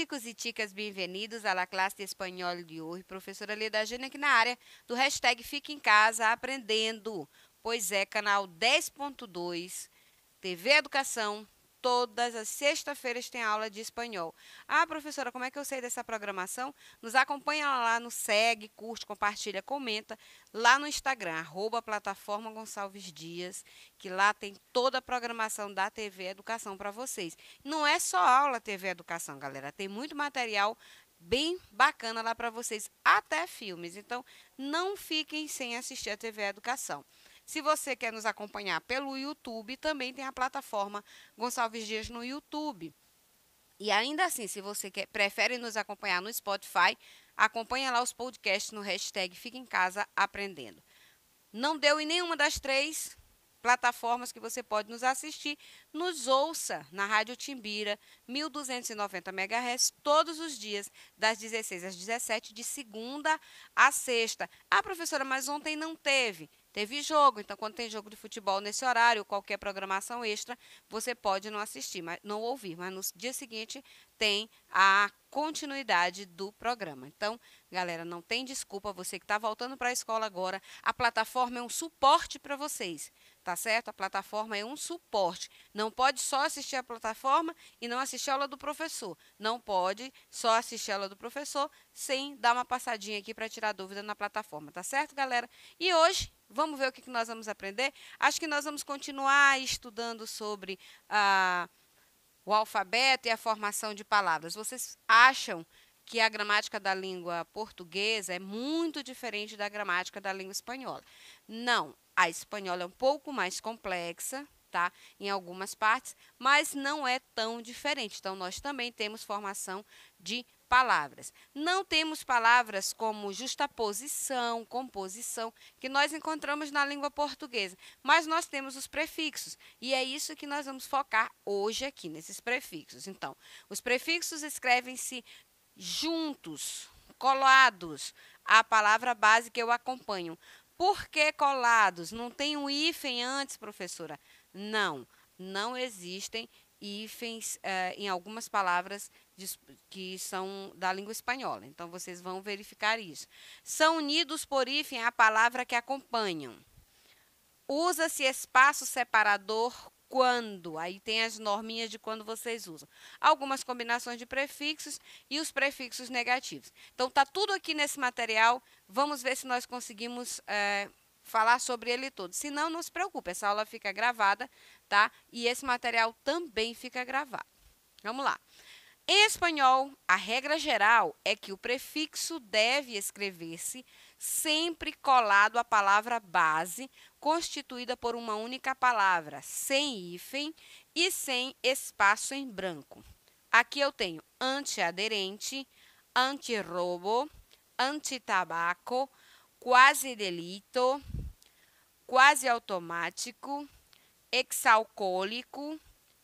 chicos e chicas, bem-vindos à la classe de espanhol de hoje. Professora Leda Gênia aqui na área do hashtag Fique em Casa Aprendendo. Pois é, canal 10.2, TV Educação, todas as sextas-feiras tem aula de espanhol. Ah, professora, como é que eu sei dessa programação? Nos acompanha lá no segue, curte, compartilha, comenta lá no Instagram, @plataforma Gonçalves Dias, que lá tem toda a programação da TV Educação para vocês. Não é só aula TV Educação, galera, tem muito material bem bacana lá para vocês, até filmes. Então, não fiquem sem assistir a TV Educação. Se você quer nos acompanhar pelo YouTube, também tem a plataforma Gonçalves Dias no YouTube. E ainda assim, se você prefere nos acompanhar no Spotify, acompanha lá os podcasts no hashtag Fica em Casa Aprendendo. Não deu em nenhuma das três plataformas que você pode nos assistir, nos ouça na Rádio Timbira, 1290 MHz, todos os dias, das 16 às 17, de segunda a sexta. Ah, professora, mas ontem não teve. Teve jogo, então quando tem jogo de futebol nesse horário, qualquer programação extra, você pode não assistir, mas não ouvir, mas no dia seguinte tem a continuidade do programa. Então, galera, não tem desculpa, você que está voltando para a escola agora, a plataforma é um suporte para vocês, tá certo? A plataforma é um suporte. Não pode só assistir a plataforma e não assistir a aula do professor. Não pode só assistir a aula do professor sem dar uma passadinha aqui para tirar dúvida na plataforma, tá certo, galera? E hoje, vamos ver o que nós vamos aprender? Acho que nós vamos continuar estudando sobre o alfabeto e a formação de palavras. Vocês acham que a gramática da língua portuguesa é muito diferente da gramática da língua espanhola? Não, a espanhola é um pouco mais complexa, tá? Em algumas partes, mas não é tão diferente. Então, nós também temos formação de palavras. Não temos palavras como justaposição, composição, que nós encontramos na língua portuguesa, mas nós temos os prefixos, e é isso que nós vamos focar hoje aqui, nesses prefixos. Então, os prefixos escrevem-se juntos, colados à palavra base que eu acompanho. Por que colados? Não tem um hífen antes, professora? Não, não existem hífens em algumas palavras que são da língua espanhola. Então, vocês vão verificar isso. São unidos por hífen a palavra que acompanham. Usa-se espaço separador quando? Aí tem as norminhas de quando vocês usam. Algumas combinações de prefixos e os prefixos negativos. Então, tá tudo aqui nesse material. Vamos ver se nós conseguimos falar sobre ele todo. Se não, não se preocupe, essa aula fica gravada, tá? E esse material também fica gravado. Vamos lá. Em espanhol, a regra geral é que o prefixo deve escrever-se sempre colado à palavra base, constituída por uma única palavra, sem hífen e sem espaço em branco. Aqui eu tenho antiaderente, antirrobo, antitabaco, quase delito, quase automático, exalcoólico,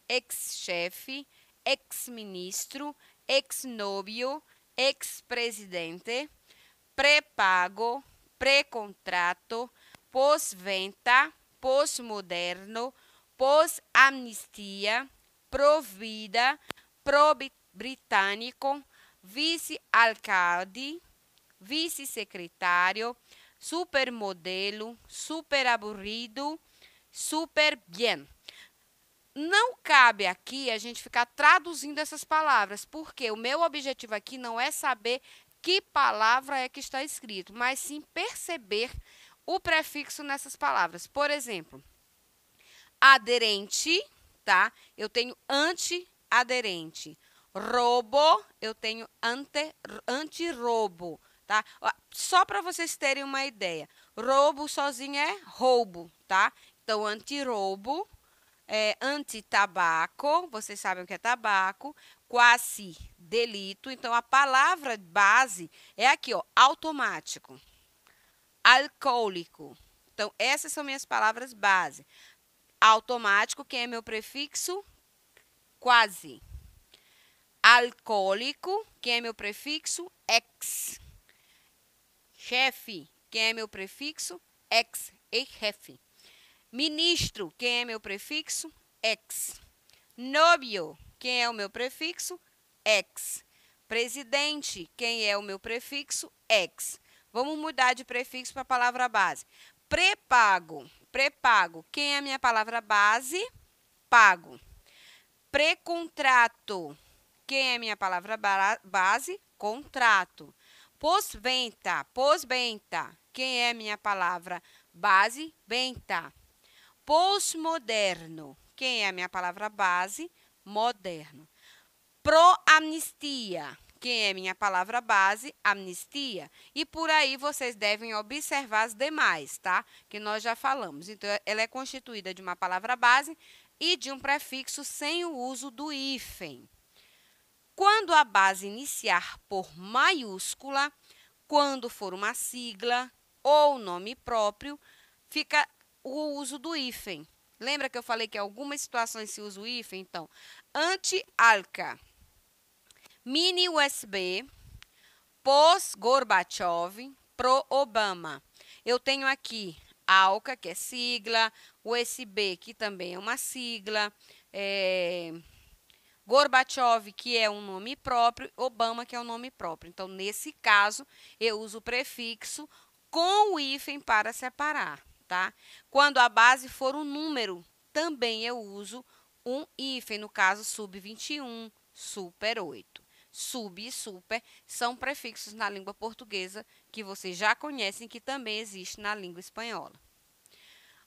ex-chefe, ex-ministro, ex-novio, ex-presidente, pré-pago, pré-contrato, pós-venta, pós-moderno, pós-amnistia, pró-vida, pró-britânico, vice-alcalde, vice-secretário, supermodelo, super aburrido, super bien. Não cabe aqui a gente ficar traduzindo essas palavras, porque o meu objetivo aqui não é saber que palavra é que está escrito, mas sim perceber o prefixo nessas palavras. Por exemplo, aderente, tá? Eu tenho anti-aderente. Roubo, eu tenho anti-roubo, tá? Só para vocês terem uma ideia. Roubo sozinho é roubo, tá? Então, anti-roubo, antitabaco, vocês sabem o que é tabaco, quasi delito. Então, a palavra base é aqui, ó, automático, alcoólico. Então, essas são minhas palavras base. Automático, quem é meu prefixo? Quase. Alcoólico, quem é meu prefixo? Ex. Chefe, quem é meu prefixo? Ex e chefe. Ministro, quem é meu prefixo? Ex. Novio, quem é o meu prefixo? Ex. Presidente, quem é o meu prefixo? Ex. Vamos mudar de prefixo para a palavra base. Pré-pago. Pré-pago. Quem é a minha palavra base? Pago. Pré-contrato. Quem é a minha palavra base? Contrato. Pós-venta. Pós-venta. Quem é a minha palavra base? Venta. Pós-moderno. Quem é a minha palavra base? Moderno. Pró-amnistia. Quem é minha palavra base? Amnistia. E por aí vocês devem observar as demais, tá? Que nós já falamos. Então, ela é constituída de uma palavra base e de um prefixo sem o uso do hífen. Quando a base iniciar por maiúscula, quando for uma sigla ou nome próprio, fica o uso do hífen. Lembra que eu falei que em algumas situações se usa o hífen? Então, anti-Alca, mini USB, pós-Gorbachev, pro-Obama. Eu tenho aqui Alca, que é sigla, USB, que também é uma sigla, Gorbachev, que é um nome próprio, Obama, que é um nome próprio. Então, nesse caso, eu uso o prefixo com o hífen para separar, tá? Quando a base for um número, também eu uso um hífen, no caso, sub-21, super 8. Sub e super são prefixos na língua portuguesa que vocês já conhecem, que também existe na língua espanhola.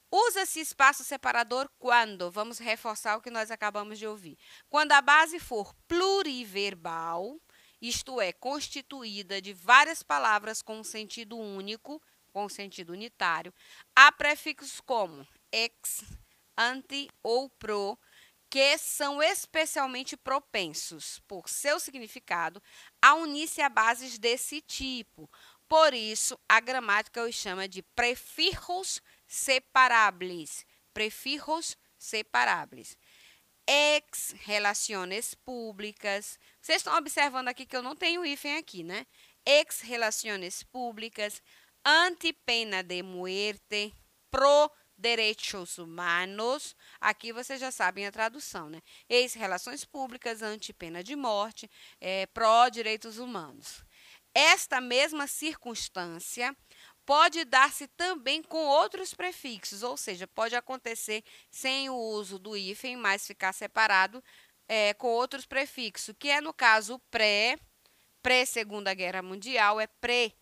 Usa-se espaço separador quando? Vamos reforçar o que nós acabamos de ouvir. Quando a base for pluriverbal, isto é, constituída de várias palavras com um sentido único, com um sentido unitário, há prefixos como ex, anti ou pro, que são especialmente propensos, por seu significado, a unir-se a bases desse tipo. Por isso, a gramática os chama de prefijos separables. Prefijos separables. Ex relações públicas. Vocês estão observando aqui que eu não tenho hífen aqui, né? Ex relações públicas, antipena de muerte, pro direitos humanos. Aqui vocês já sabem a tradução, né? Ex-relações públicas, antipena de morte, pró-direitos humanos. Esta mesma circunstância pode dar-se também com outros prefixos, ou seja, pode acontecer sem o uso do hífen, mas ficar separado com outros prefixos, que é no caso pré-Segunda Guerra Mundial, é pré,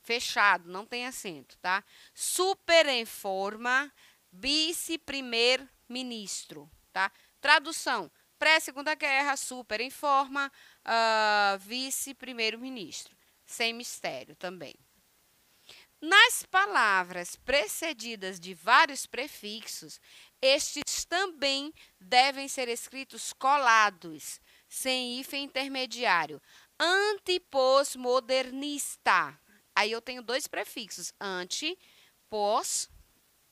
fechado, não tem acento, tá? Super em forma, vice-primeiro-ministro, tá? Tradução, pré-Segunda Guerra, super em forma, vice-primeiro-ministro, sem mistério também. Nas palavras precedidas de vários prefixos, estes também devem ser escritos colados, sem hífen intermediário. Anti-pós-modernista. Aí eu tenho dois prefixos, anti, pós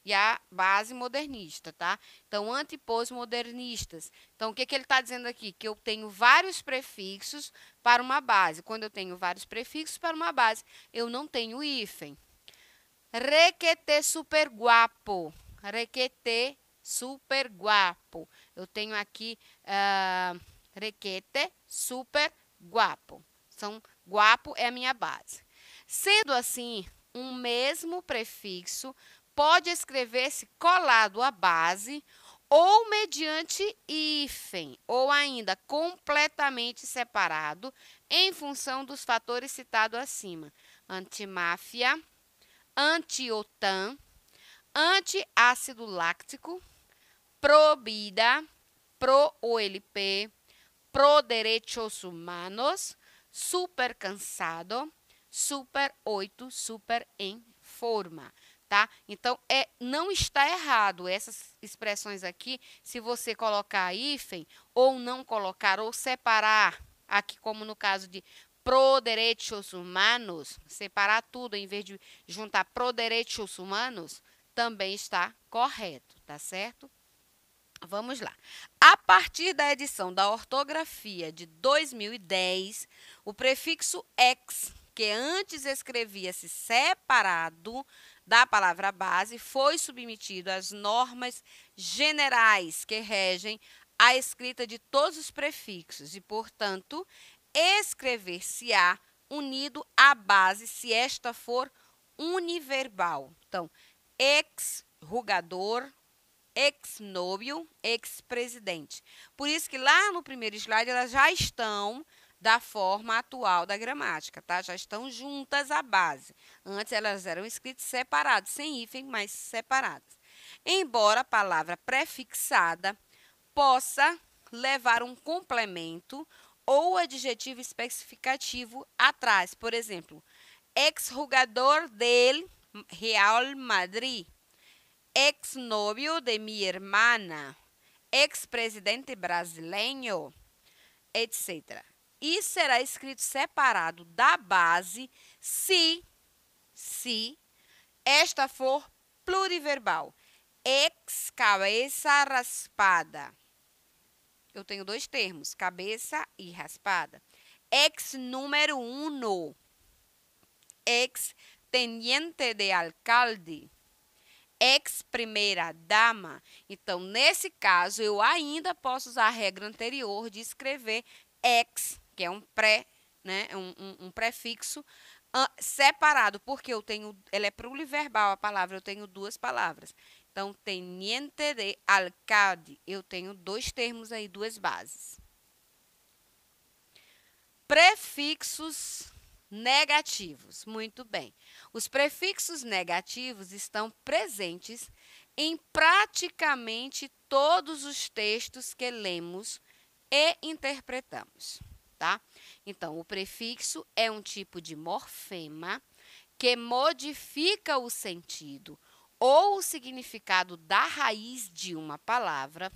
e a base modernista, tá? Então, anti, pós-modernistas. Então, o que ele está dizendo aqui? Que eu tenho vários prefixos para uma base. Quando eu tenho vários prefixos para uma base, eu não tenho hífen. Requete super guapo. Requete super guapo. Eu tenho aqui requete super guapo. Guapo é a minha base. Sendo assim, um mesmo prefixo pode escrever-se colado à base ou mediante hífen, ou ainda completamente separado em função dos fatores citados acima. Antimáfia, anti-OTAN, anti-ácido láctico, pro-vida, pro-OLP, pro-derechos humanos, super cansado, super 8, super em forma, tá? Então, não está errado essas expressões aqui, se você colocar hífen, ou não colocar, ou separar, aqui como no caso de pro derechos humanos, separar tudo em vez de juntar pro derechos humanos, também está correto, tá certo? Vamos lá. A partir da edição da ortografia de 2010, o prefixo ex, que antes escrevia-se separado da palavra base, foi submetido às normas gerais que regem a escrita de todos os prefixos e, portanto, escrever-se-á unido à base se esta for univerbal. Então, ex-rugador, ex-nóbio, ex-presidente. Por isso que lá no primeiro slide elas já estão da forma atual da gramática, tá? Já estão juntas à base. Antes elas eram escritas separadas, sem hífen, mas separadas. Embora a palavra prefixada possa levar um complemento ou adjetivo especificativo atrás. Por exemplo, ex-jogador del Real Madrid, ex-novio de mi hermana, ex-presidente brasileiro, etc. E será escrito separado da base se esta for pluriverbal. Ex-cabeça raspada. Eu tenho dois termos, cabeça e raspada. Ex-número 1. Ex-teniente de alcalde. Ex-primeira dama. Então, nesse caso, eu ainda posso usar a regra anterior de escrever ex, que é um um prefixo separado, porque ela é pluriverbal a palavra, eu tenho duas palavras. Então, teniente de alcalde, eu tenho dois termos aí, duas bases. Prefixos negativos. Muito bem. Os prefixos negativos estão presentes em praticamente todos os textos que lemos e interpretamos, tá? Então, o prefixo é um tipo de morfema que modifica o sentido ou o significado da raiz de uma palavra.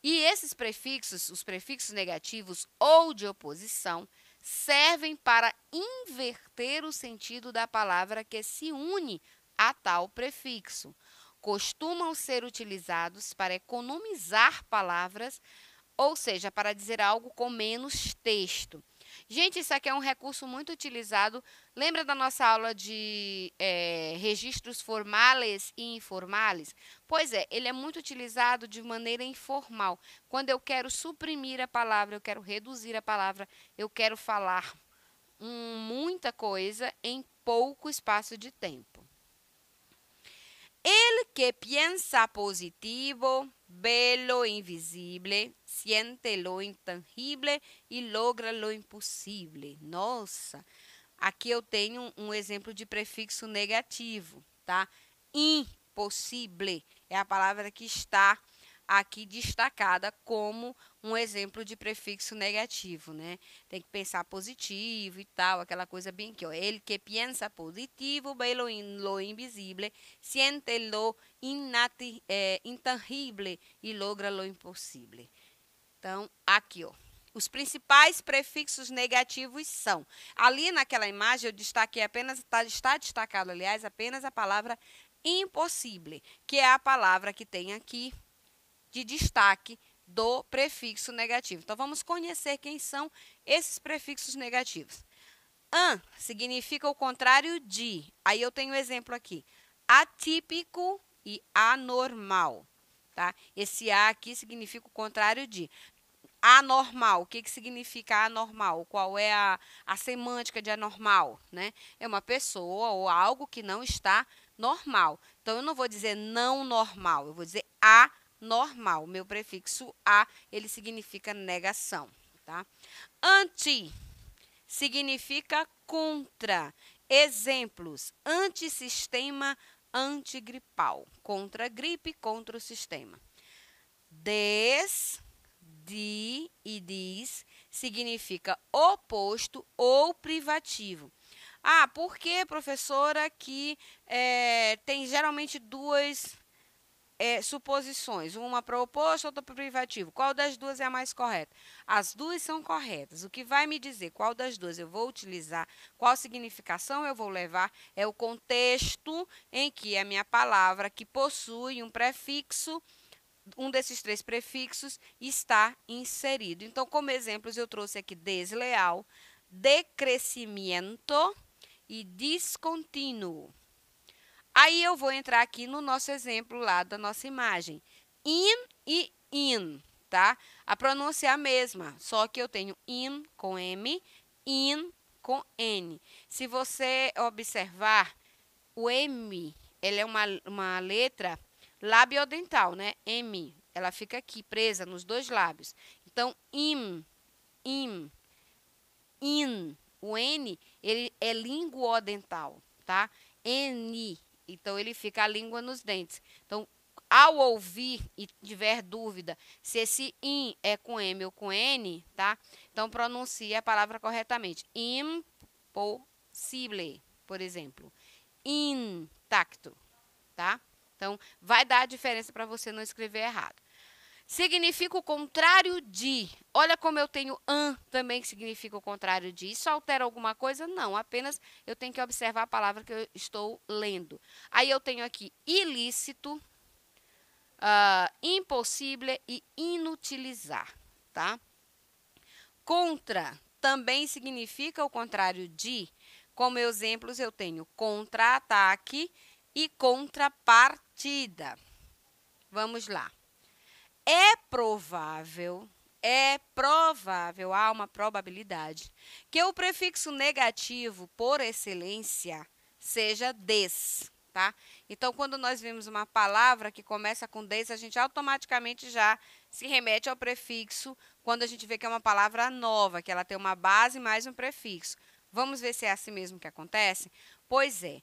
E esses prefixos, os prefixos negativos ou de oposição, servem para inverter o sentido da palavra que se une a tal prefixo. Costumam ser utilizados para economizar palavras, ou seja, para dizer algo com menos texto. Gente, isso aqui é um recurso muito utilizado. Lembra da nossa aula de registros formais e informais? Pois é, ele é muito utilizado de maneira informal. Quando eu quero suprimir a palavra, eu quero reduzir a palavra, eu quero falar muita coisa em pouco espaço de tempo. El que piensa positivo ve lo invisible, siente lo intangible e logra lo impossível. Nossa, aqui eu tenho um exemplo de prefixo negativo, tá? Impossível é a palavra que está aqui destacada como um exemplo de prefixo negativo, né? Tem que pensar positivo e tal, aquela coisa bem aqui, ó. El que piensa positivo ve lo invisível, siente lo intangible e logra lo impossível. Então, aqui, ó. Os principais prefixos negativos são, ali naquela imagem eu destaquei apenas, está destacado, aliás, apenas a palavra impossível, que é a palavra que tem aqui de destaque do prefixo negativo. Então, vamos conhecer quem são esses prefixos negativos. An significa o contrário de. Aí eu tenho um exemplo aqui. Atípico e anormal. Tá? Esse A aqui significa o contrário de. Anormal. O que significa anormal? Qual é a semântica de anormal? Né? É uma pessoa ou algo que não está normal. Então, eu não vou dizer não normal, eu vou dizer anormal. Meu prefixo a, ele significa negação. Tá? Anti significa contra. Exemplos: antissistema, antigripal. Contra a gripe, contra o sistema. De e diz significa oposto ou privativo. Ah, por que, professora, que tem geralmente duas suposições, uma para o oposto, outra para o privativo? Qual das duas é a mais correta? As duas são corretas. O que vai me dizer qual das duas eu vou utilizar, qual significação eu vou levar, é o contexto em que a minha palavra, que possui um prefixo, um desses três prefixos, está inserido. Então, como exemplos, eu trouxe aqui desleal, decrescimento e discontínuo. Aí eu vou entrar aqui no nosso exemplo lá da nossa imagem. In e in. tá? A pronúncia é a mesma, só que eu tenho in com M, in com N. Se você observar, o M, ele é uma letra labiodental, né? M, ela fica aqui, presa nos dois lábios. Então, im, in. O N, ele é linguodental, tá? N, então ele fica a língua nos dentes. Então, ao ouvir e tiver dúvida se esse in é com M ou com N, tá? Então, pronuncie a palavra corretamente. Impossível, por exemplo. Intacto, tá? Então, vai dar a diferença para você não escrever errado. Significa o contrário de. Olha como eu tenho an também que significa o contrário de. Isso altera alguma coisa? Não, apenas eu tenho que observar a palavra que eu estou lendo. Aí eu tenho aqui ilícito, impossível e inutilizar, tá? Contra também significa o contrário de. Como exemplos eu tenho contra-ataque e contrapartida. Vamos lá. É provável, há uma probabilidade, que o prefixo negativo, por excelência, seja des, tá? Então, quando nós vemos uma palavra que começa com des, a gente automaticamente já se remete ao prefixo quando a gente vê que é uma palavra nova, que ela tem uma base mais um prefixo. Vamos ver se é assim mesmo que acontece? Pois é,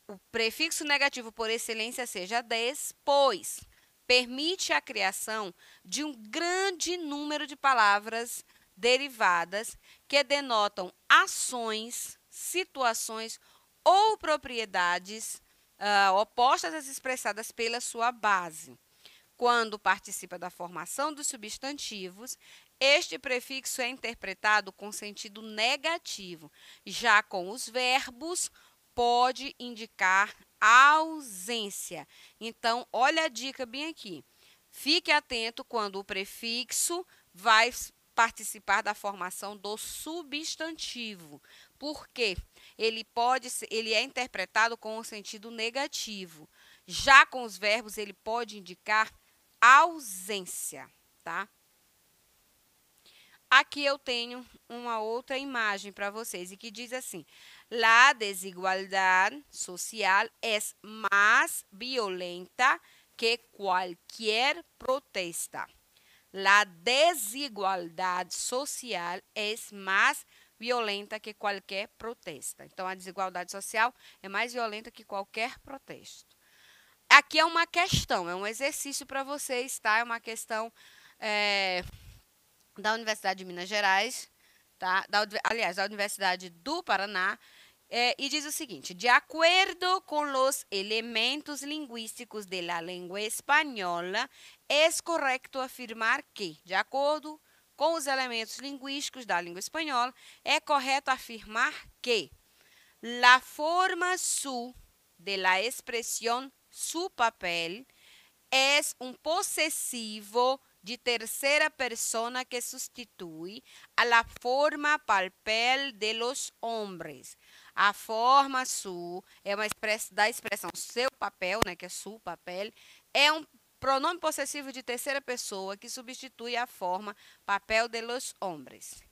o prefixo negativo, por excelência, seja des, pois permite a criação de um grande número de palavras derivadas que denotam ações, situações ou propriedades opostas às expressadas pela sua base. Quando participa da formação dos substantivos, este prefixo é interpretado com sentido negativo. Já com os verbos, pode indicar ausência. Então, olha a dica bem aqui. Fique atento quando o prefixo vai participar da formação do substantivo. Por quê? Ele é interpretado com um sentido negativo. Já com os verbos, ele pode indicar ausência, tá? Aqui eu tenho uma outra imagem para vocês e que diz assim: la desigualdad social es más violenta que cualquier protesta. La desigualdad social es más violenta que qualquer protesta. Então, a desigualdade social é mais violenta que qualquer protesto. Aqui é uma questão, é um exercício para vocês, tá? É uma questão da Universidade de Minas Gerais, tá? Aliás, da Universidade do Paraná, e diz o seguinte: de acordo com os elementos linguísticos da língua espanhola, é correto afirmar que, de acordo com os elementos linguísticos da língua espanhola, é correto afirmar que la forma su de la expresión su papel es un posesivo de tercera persona que sustitui a la forma papel de los hombres. A forma su é uma da expressão seu papel, né, que é su papel, é um pronome possessivo de terceira pessoa que substitui a forma papel de los hombres.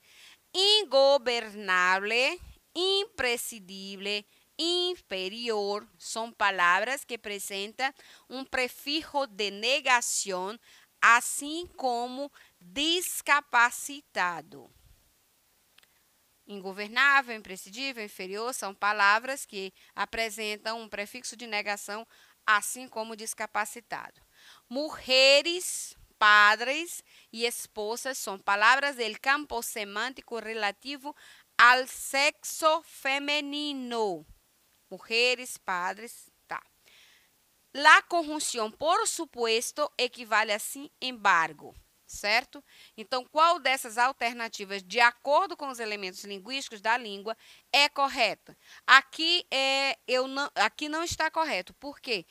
Ingobernable, imprescindible, inferior são palavras que apresentam um prefixo de negação, assim como discapacitado. Ingovernável, imprescindível, inferior são palavras que apresentam um prefixo de negação, assim como discapacitado. Mulheres, padres e esposas são palavras do campo semântico relativo ao sexo feminino. Mulheres, padres, tá. La conjunção por supuesto equivale a sin embargo, certo? Então, qual dessas alternativas, de acordo com os elementos linguísticos da língua, é correta? Aqui não está correto. Por quê?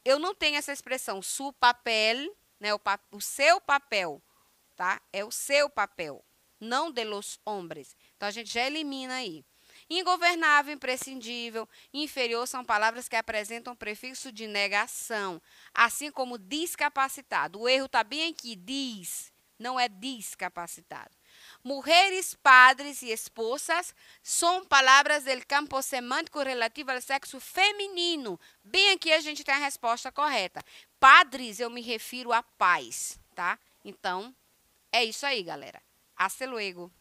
Eu não tenho essa expressão su papel, né? O seu papel, tá? É o seu papel, não de los hombres. Então, a gente já elimina aí. Ingovernável, imprescindível, inferior são palavras que apresentam prefixo de negação, assim como discapacitado. O erro está bem aqui, diz, não é discapacitado. Mujeres, padres e esposas são palavras do campo semântico relativo ao sexo feminino. Bem aqui a gente tem a resposta correta. Padres, eu me refiro a pais, tá? Então, é isso aí, galera. Hasta luego.